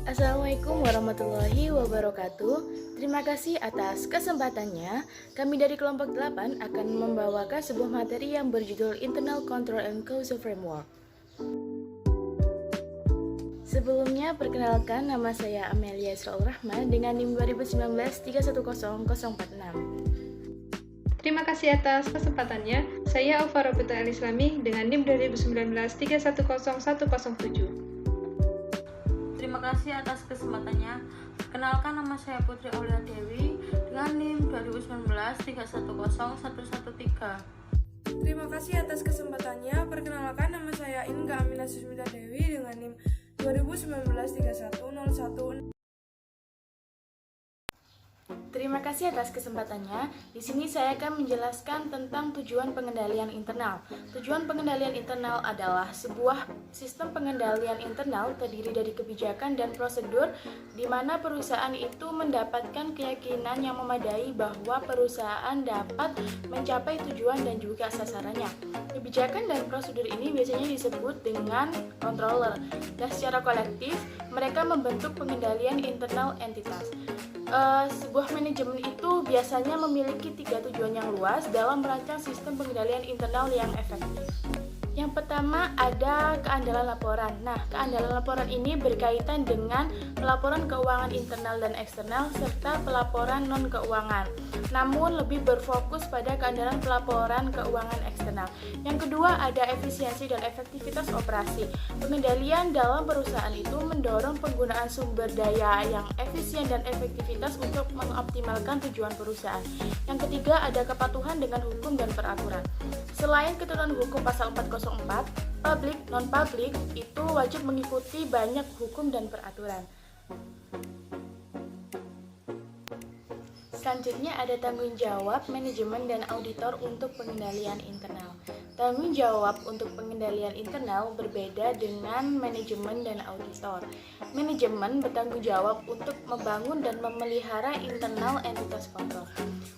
Assalamualaikum warahmatullahi wabarakatuh. Terima kasih atas kesempatannya. Kami dari kelompok 8 akan membawakan sebuah materi yang berjudul Internal Control and Causal Framework. Sebelumnya, perkenalkan, nama saya Amelia Israul Rahma dengan NIM 2019-310046. Terima kasih atas kesempatannya. Saya Aufa Robuta Al-Islami dengan NIM 2019-310107. Terima kasih atas kesempatannya. Perkenalkan, nama saya Putri Aulia Dewi dengan NIM 2019-310113. Terima kasih atas kesempatannya. Perkenalkan, nama saya Inga Aminah Susmita Dewi dengan NIM 2019-3101. Terima kasih atas kesempatannya. Di sini saya akan menjelaskan tentang tujuan pengendalian internal. Tujuan pengendalian internal adalah sebuah sistem pengendalian internal terdiri dari kebijakan dan prosedur di mana perusahaan itu mendapatkan keyakinan yang memadai bahwa perusahaan dapat mencapai tujuan dan juga sasarannya. Kebijakan dan prosedur ini biasanya disebut dengan controller, dan secara kolektif mereka membentuk pengendalian internal entitas. Sebuah manajemen itu biasanya memiliki 3 tujuan yang luas dalam merancang sistem pengendalian internal yang efektif. Yang pertama ada keandalan laporan. Nah, keandalan laporan ini berkaitan dengan pelaporan keuangan internal dan eksternal serta pelaporan non-keuangan, namun lebih berfokus pada keandalan pelaporan keuangan eksternal. Yang kedua ada efisiensi dan efektivitas operasi. Pengendalian dalam perusahaan itu mendorong penggunaan sumber daya yang efisien dan efektivitas untuk mengoptimalkan tujuan perusahaan. Yang ketiga ada kepatuhan dengan hukum dan peraturan. Selain ketentuan hukum pasal 404, publik, non-publik itu wajib mengikuti banyak hukum dan peraturan. Selanjutnya ada tanggung jawab manajemen dan auditor untuk pengendalian internal. Tanggung jawab untuk pengendalian internal berbeda dengan manajemen dan auditor. Manajemen bertanggung jawab untuk membangun dan memelihara internal entitas kontrol.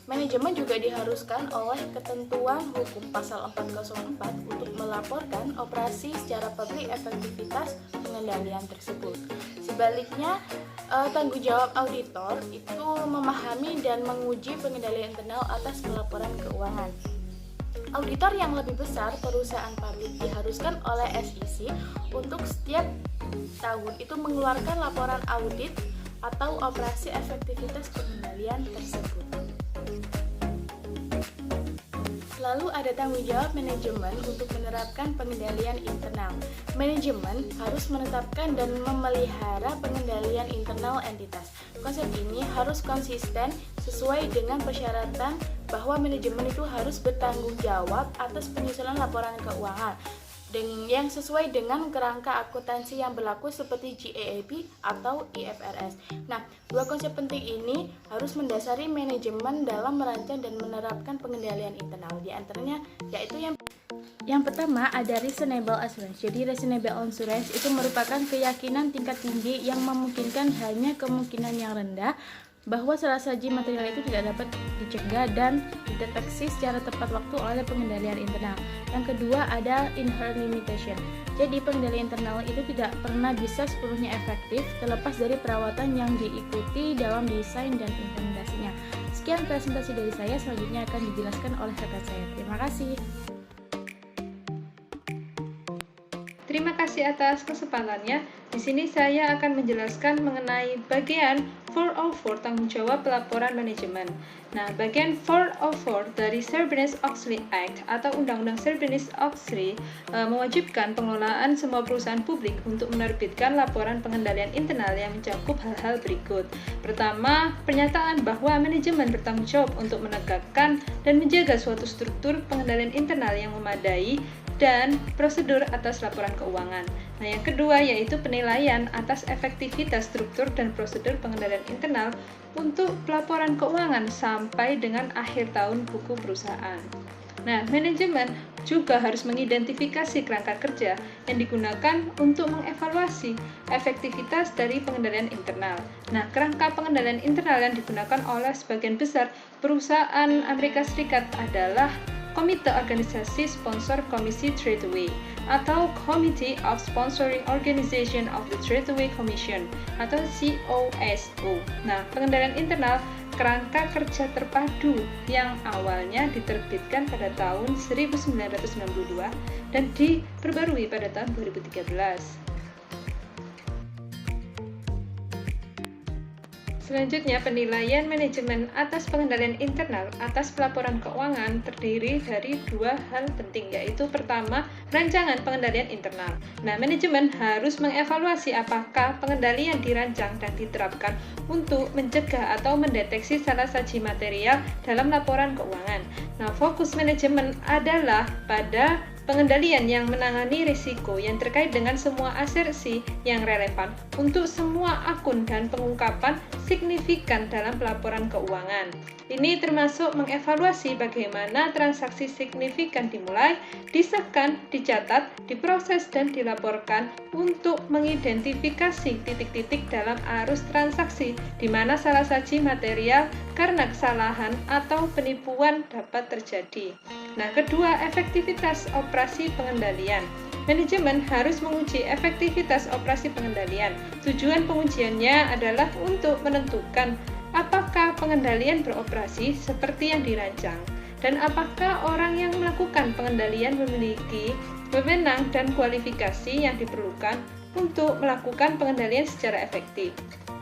Manajemen juga diharuskan oleh ketentuan hukum pasal 404 untuk melaporkan operasi secara publik efektivitas pengendalian tersebut. Sebaliknya, tanggung jawab auditor itu memahami dan menguji pengendalian internal atas pelaporan keuangan. Auditor yang lebih besar perusahaan publik diharuskan oleh SEC untuk setiap tahun itu mengeluarkan laporan audit atau operasi efektivitas pengendalian tersebut. Lalu ada tanggung jawab manajemen untuk menerapkan pengendalian internal. Manajemen harus menetapkan dan memelihara pengendalian internal entitas. Konsep ini harus konsisten sesuai dengan persyaratan bahwa manajemen itu harus bertanggung jawab atas penyusunan laporan keuangan yang sesuai dengan kerangka akuntansi yang berlaku seperti GAAP atau IFRS. Nah, dua konsep penting ini harus mendasari manajemen dalam merancang dan menerapkan pengendalian internal. Di antaranya yaitu yang pertama ada reasonable assurance. Jadi reasonable assurance itu merupakan keyakinan tingkat tinggi yang memungkinkan hanya kemungkinan yang rendah bahwa salah saji material itu tidak dapat dicegah dan dideteksi secara tepat waktu oleh pengendalian internal. Yang kedua ada inherent limitation. Jadi pengendalian internal itu tidak pernah bisa sepenuhnya efektif terlepas dari perawatan yang diikuti dalam desain dan implementasinya. Sekian presentasi dari saya, selanjutnya akan dijelaskan oleh rekan saya. Terima kasih. Terima kasih atas kesempatannya. Di sini saya akan menjelaskan mengenai bagian 404 tanggung jawab pelaporan manajemen. Nah, bagian 404 dari Sarbanes-Oxley Act atau Undang-Undang Sarbanes-Oxley mewajibkan pengelolaan semua perusahaan publik untuk menerbitkan laporan pengendalian internal yang mencakup hal-hal berikut. Pertama, pernyataan bahwa manajemen bertanggung jawab untuk menegakkan dan menjaga suatu struktur pengendalian internal yang memadai dan prosedur atas laporan keuangan. Nah, yang kedua yaitu penilaian atas efektivitas struktur dan prosedur pengendalian internal untuk pelaporan keuangan sampai dengan akhir tahun buku perusahaan. Nah, manajemen juga harus mengidentifikasi kerangka kerja yang digunakan untuk mengevaluasi efektivitas dari pengendalian internal. Nah, kerangka pengendalian internal yang digunakan oleh sebagian besar perusahaan Amerika Serikat adalah Komite Organisasi Sponsor Komisi Tradeway atau Committee of Sponsoring Organization of the Tradeway Commission atau COSO. Nah, pengendalian internal kerangka kerja terpadu yang awalnya diterbitkan pada tahun 1992 dan diperbarui pada tahun 2013. Selanjutnya, penilaian manajemen atas pengendalian internal atas pelaporan keuangan terdiri dari dua hal penting, yaitu pertama, rancangan pengendalian internal. Nah, manajemen harus mengevaluasi apakah pengendalian dirancang dan diterapkan untuk mencegah atau mendeteksi salah saji material dalam laporan keuangan. Nah, fokus manajemen adalah pada pengendalian yang menangani risiko yang terkait dengan semua asersi yang relevan untuk semua akun dan pengungkapan signifikan dalam pelaporan keuangan. Ini termasuk mengevaluasi bagaimana transaksi signifikan dimulai, disahkan, dicatat, diproses, dan dilaporkan untuk mengidentifikasi titik-titik dalam arus transaksi di mana salah saji material karena kesalahan atau penipuan dapat terjadi. Nah, kedua, efektivitas operasi pengendalian. Manajemen harus menguji efektivitas operasi pengendalian. Tujuan pengujiannya adalah untuk menentukan apakah pengendalian beroperasi seperti yang dirancang, dan apakah orang yang melakukan pengendalian memiliki wewenang dan kualifikasi yang diperlukan untuk melakukan pengendalian secara efektif.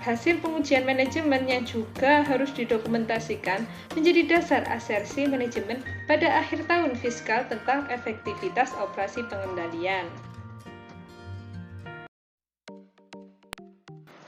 Hasil pengujian manajemen yang juga harus didokumentasikan menjadi dasar asersi manajemen pada akhir tahun fiskal tentang efektivitas operasi pengendalian.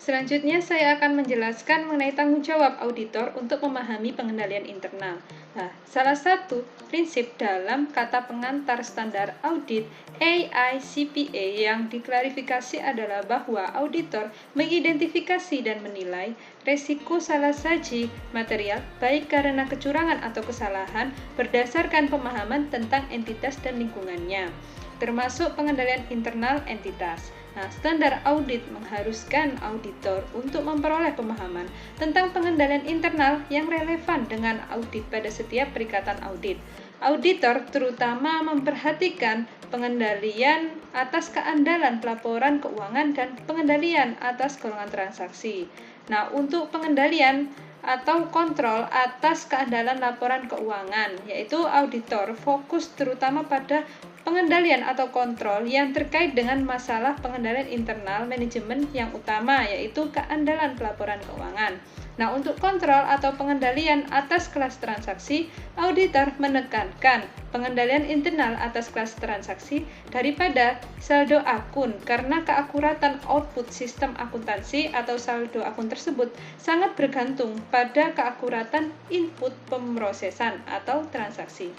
Selanjutnya, saya akan menjelaskan mengenai tanggung jawab auditor untuk memahami pengendalian internal. Nah, salah satu prinsip dalam kata pengantar standar audit AICPA yang diklarifikasi adalah bahwa auditor mengidentifikasi dan menilai resiko salah saji material baik karena kecurangan atau kesalahan berdasarkan pemahaman tentang entitas dan lingkungannya, termasuk pengendalian internal entitas. Nah, standar audit mengharuskan auditor untuk memperoleh pemahaman tentang pengendalian internal yang relevan dengan audit pada setiap perikatan audit. Auditor terutama memperhatikan pengendalian atas keandalan pelaporan keuangan dan pengendalian atas golongan transaksi. Nah, untuk pengendalian atau kontrol atas keandalan laporan keuangan, yaitu auditor fokus terutama pada pengendalian atau kontrol yang terkait dengan masalah pengendalian internal manajemen yang utama, yaitu keandalan pelaporan keuangan. Nah, untuk kontrol atau pengendalian atas kelas transaksi, auditor menekankan pengendalian internal atas kelas transaksi daripada saldo akun karena keakuratan output sistem akuntansi atau saldo akun tersebut sangat bergantung pada keakuratan input pemrosesan atau transaksi.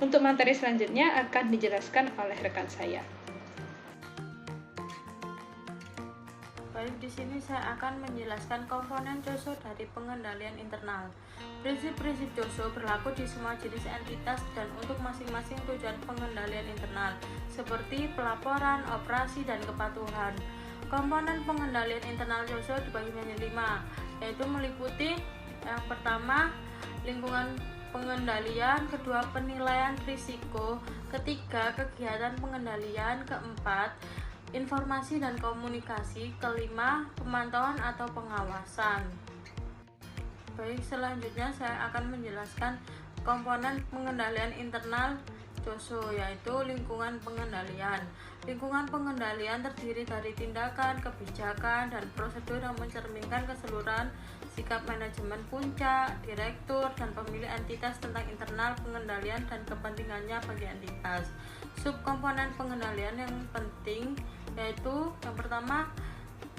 Untuk materi selanjutnya akan dijelaskan oleh rekan saya. Baik, di sini saya akan menjelaskan komponen COSO dari pengendalian internal. Prinsip-prinsip COSO berlaku di semua jenis entitas dan untuk masing-masing tujuan pengendalian internal, seperti pelaporan, operasi, dan kepatuhan. Komponen pengendalian internal COSO dibagi menjadi 5, yaitu meliputi yang pertama, lingkungan pengendalian, kedua, penilaian risiko, ketiga, kegiatan pengendalian, keempat, informasi dan komunikasi, kelima, pemantauan atau pengawasan. Baik, selanjutnya saya akan menjelaskan komponen pengendalian internal COSO, yaitu lingkungan pengendalian. Lingkungan pengendalian terdiri dari tindakan, kebijakan, dan prosedur yang mencerminkan keseluruhan sikap manajemen puncak, direktur, dan pemilik entitas tentang internal pengendalian dan kepentingannya bagi entitas. Subkomponen pengendalian yang penting yaitu yang pertama,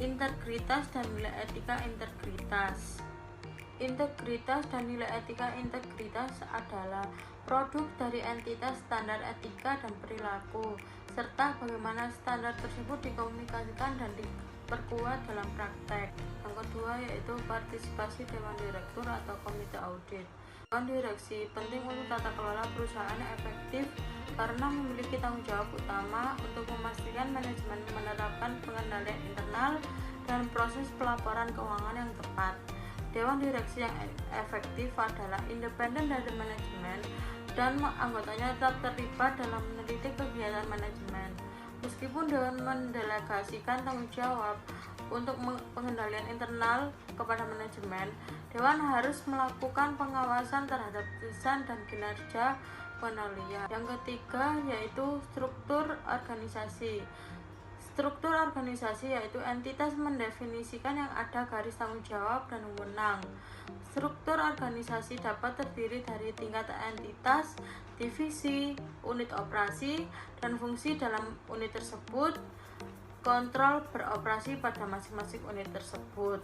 integritas dan nilai etika integritas. Integritas dan nilai etika integritas adalah produk dari entitas standar etika dan perilaku, serta bagaimana standar tersebut dikomunikasikan dan diperkuat dalam praktek. Yang kedua yaitu partisipasi Dewan Direktur atau Komite Audit. Dewan Direksi penting untuk tata kelola perusahaan yang efektif karena memiliki tanggung jawab utama untuk memastikan manajemen menerapkan pengendalian internal dan proses pelaporan keuangan yang tepat. Dewan Direksi yang efektif adalah independen dari manajemen, dan anggotanya tetap terlibat dalam meneliti kegiatan manajemen. Meskipun Dewan mendelegasikan tanggung jawab untuk pengendalian internal kepada manajemen, Dewan harus melakukan pengawasan terhadap desain dan kinerja pengendalian. Yang ketiga yaitu struktur organisasi. Struktur organisasi yaitu entitas mendefinisikan yang ada garis tanggung jawab dan wewenang. Struktur organisasi dapat terdiri dari tingkat entitas, divisi, unit operasi, dan fungsi dalam unit tersebut, kontrol beroperasi pada masing-masing unit tersebut.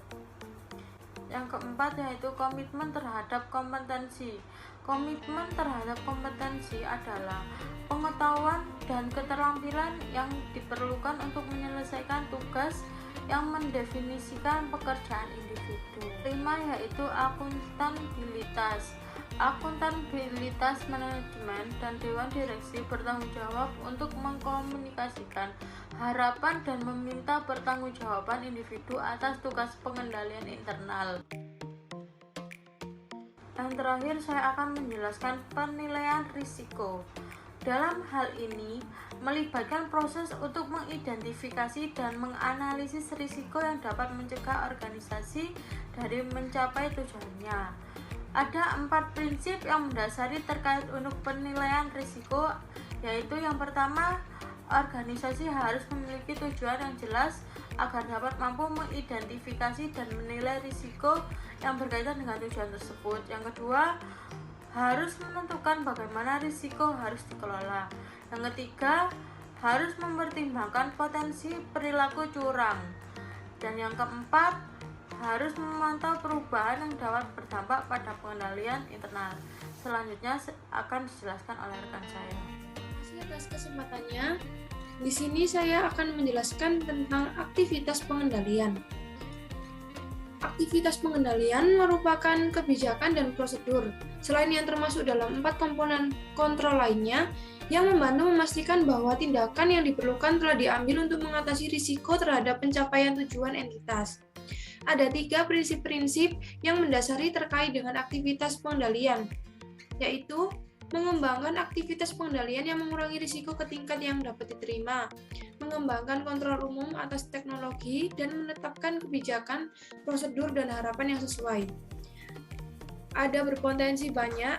Yang keempat yaitu komitmen terhadap kompetensi. Komitmen terhadap kompetensi adalah pengetahuan dan keterampilan yang diperlukan untuk menyelesaikan tugas yang mendefinisikan pekerjaan individu. Kelima yaitu akuntabilitas. Akuntabilitas manajemen dan dewan direksi bertanggung jawab untuk mengkomunikasikan harapan dan meminta pertanggungjawaban individu atas tugas pengendalian internal. Yang terakhir, saya akan menjelaskan penilaian risiko. Dalam hal ini, melibatkan proses untuk mengidentifikasi dan menganalisis risiko yang dapat mencegah organisasi dari mencapai tujuannya. Ada 4 prinsip yang mendasari terkait untuk penilaian risiko, yaitu yang pertama, organisasi harus memiliki tujuan yang jelas agar dapat mampu mengidentifikasi dan menilai risiko yang berkaitan dengan tujuan tersebut. Yang kedua, harus menentukan bagaimana risiko harus dikelola. Yang ketiga, harus mempertimbangkan potensi perilaku curang. Dan yang keempat, harus memantau perubahan yang dapat berdampak pada pengendalian internal. Selanjutnya akan dijelaskan oleh rekan saya. Terima kasih atas kesempatannya. Di sini saya akan menjelaskan tentang aktivitas pengendalian. Aktivitas pengendalian merupakan kebijakan dan prosedur, selain yang termasuk dalam 4 komponen kontrol lainnya, yang membantu memastikan bahwa tindakan yang diperlukan telah diambil untuk mengatasi risiko terhadap pencapaian tujuan entitas. Ada 3 prinsip-prinsip yang mendasari terkait dengan aktivitas pengendalian, yaitu mengembangkan aktivitas pengendalian yang mengurangi risiko ke tingkat yang dapat diterima, mengembangkan kontrol umum atas teknologi, dan menetapkan kebijakan, prosedur, dan harapan yang sesuai. Ada berpotensi banyak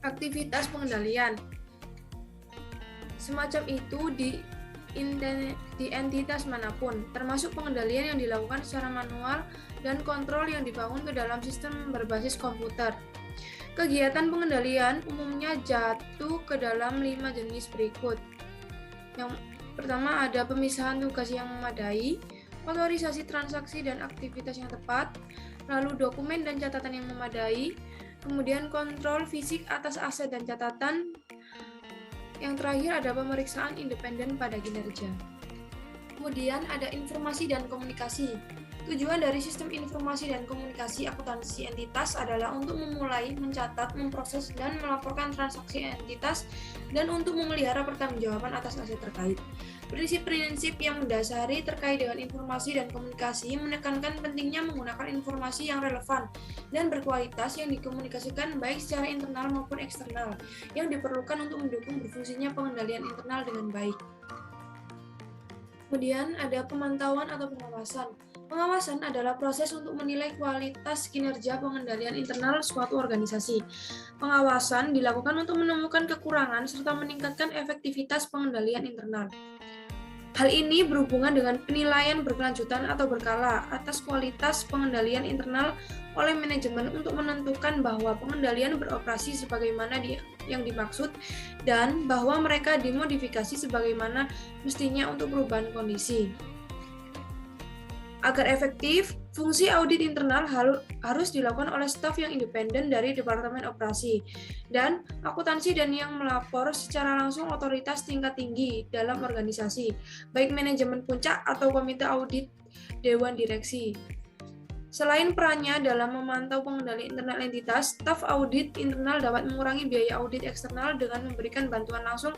aktivitas pengendalian semacam itu di entitas manapun, termasuk pengendalian yang dilakukan secara manual dan kontrol yang dibangun ke dalam sistem berbasis komputer. Kegiatan pengendalian umumnya jatuh ke dalam 5 jenis berikut. Yang pertama ada pemisahan tugas yang memadai, otorisasi transaksi dan aktivitas yang tepat, lalu dokumen dan catatan yang memadai, kemudian kontrol fisik atas aset dan catatan. Yang terakhir ada pemeriksaan independen pada kinerja. Kemudian ada informasi dan komunikasi. Tujuan dari sistem informasi dan komunikasi akuntansi entitas adalah untuk memulai, mencatat, memproses, dan melaporkan transaksi entitas dan untuk memelihara pertanggungjawaban atas aset terkait. Prinsip-prinsip yang mendasari terkait dengan informasi dan komunikasi menekankan pentingnya menggunakan informasi yang relevan dan berkualitas yang dikomunikasikan baik secara internal maupun eksternal yang diperlukan untuk mendukung berfungsinya pengendalian internal dengan baik. Kemudian ada pemantauan atau pengawasan. Pengawasan adalah proses untuk menilai kualitas kinerja pengendalian internal suatu organisasi. Pengawasan dilakukan untuk menemukan kekurangan serta meningkatkan efektivitas pengendalian internal. Hal ini berhubungan dengan penilaian berkelanjutan atau berkala atas kualitas pengendalian internal oleh manajemen untuk menentukan bahwa pengendalian beroperasi sebagaimana yang dimaksud dan bahwa mereka dimodifikasi sebagaimana mestinya untuk perubahan kondisi. Agar efektif, fungsi audit internal harus dilakukan oleh staf yang independen dari Departemen Operasi dan akuntansi dan yang melapor secara langsung otoritas tingkat tinggi dalam organisasi, baik manajemen puncak atau komite audit Dewan Direksi. Selain perannya dalam memantau pengendalian internal entitas, staf audit internal dapat mengurangi biaya audit eksternal dengan memberikan bantuan langsung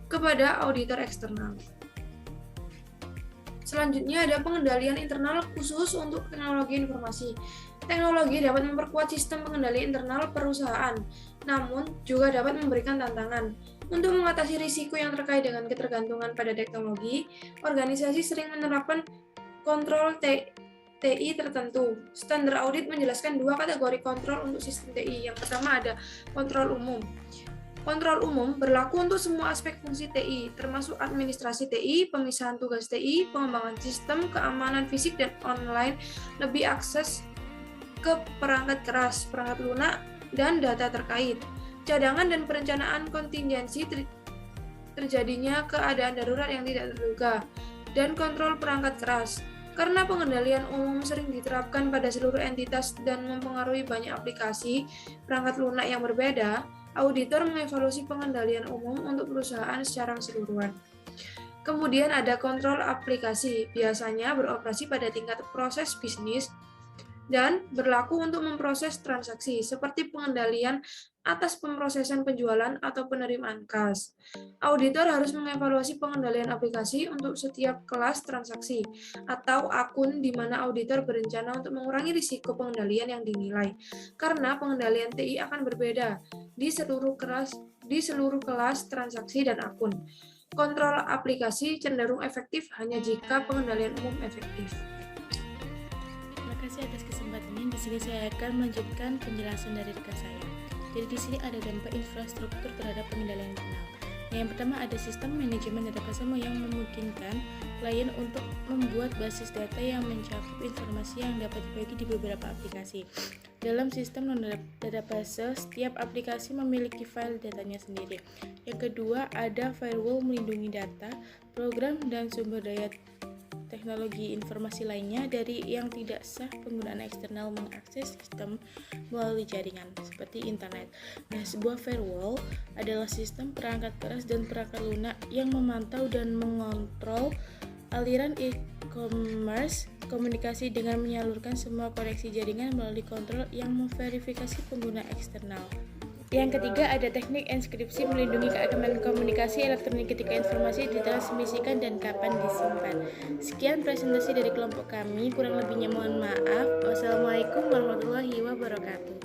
kepada auditor eksternal. Selanjutnya ada pengendalian internal khusus untuk teknologi informasi. Teknologi dapat memperkuat sistem pengendali internal perusahaan, namun juga dapat memberikan tantangan. Untuk mengatasi risiko yang terkait dengan ketergantungan pada teknologi, organisasi sering menerapkan kontrol TI tertentu. Standar audit menjelaskan dua kategori kontrol untuk sistem TI. Yang pertama ada kontrol umum. Kontrol umum berlaku untuk semua aspek fungsi TI, termasuk administrasi TI, pemisahan tugas TI, pengembangan sistem, keamanan fisik dan online, lebih akses ke perangkat keras, perangkat lunak, dan data terkait. Cadangan dan perencanaan kontingensi terjadinya keadaan darurat yang tidak terduga, dan kontrol perangkat keras. Karena pengendalian umum sering diterapkan pada seluruh entitas dan mempengaruhi banyak aplikasi perangkat lunak yang berbeda, auditor mengevaluasi pengendalian umum untuk perusahaan secara keseluruhan. Kemudian ada kontrol aplikasi, biasanya beroperasi pada tingkat proses bisnis dan berlaku untuk memproses transaksi, seperti pengendalian atas pemrosesan penjualan atau penerimaan kas. Auditor harus mengevaluasi pengendalian aplikasi untuk setiap kelas transaksi atau akun di mana auditor berencana untuk mengurangi risiko pengendalian yang dinilai, karena pengendalian TI akan berbeda di seluruh kelas transaksi dan akun. Kontrol aplikasi cenderung efektif hanya jika pengendalian umum efektif. Terima kasih atas kesempatannya. Di sini saya akan melanjutkan penjelasan dari rekan saya. Jadi di sini ada dampak infrastruktur terhadap pengendalian internal. Yang pertama ada sistem manajemen data customer yang memungkinkan klien untuk membuat basis data yang mencakup informasi yang dapat dibagi di beberapa aplikasi. Dalam sistem non-database, setiap aplikasi memiliki file datanya sendiri. Yang kedua ada firewall melindungi data, program, dan sumber daya teknologi informasi lainnya dari yang tidak sah. Penggunaan eksternal mengakses sistem melalui jaringan seperti internet. Nah, sebuah firewall adalah sistem perangkat keras dan perangkat lunak yang memantau dan mengontrol aliran e-commerce komunikasi dengan menyalurkan semua koneksi jaringan melalui kontrol yang memverifikasi pengguna eksternal. Yang ketiga ada teknik enskripsi melindungi keamanan komunikasi elektronik ketika informasi ditransmisikan dan kapan disimpan. Sekian presentasi dari kelompok kami, kurang lebihnya mohon maaf. Wassalamualaikum warahmatullahi wabarakatuh.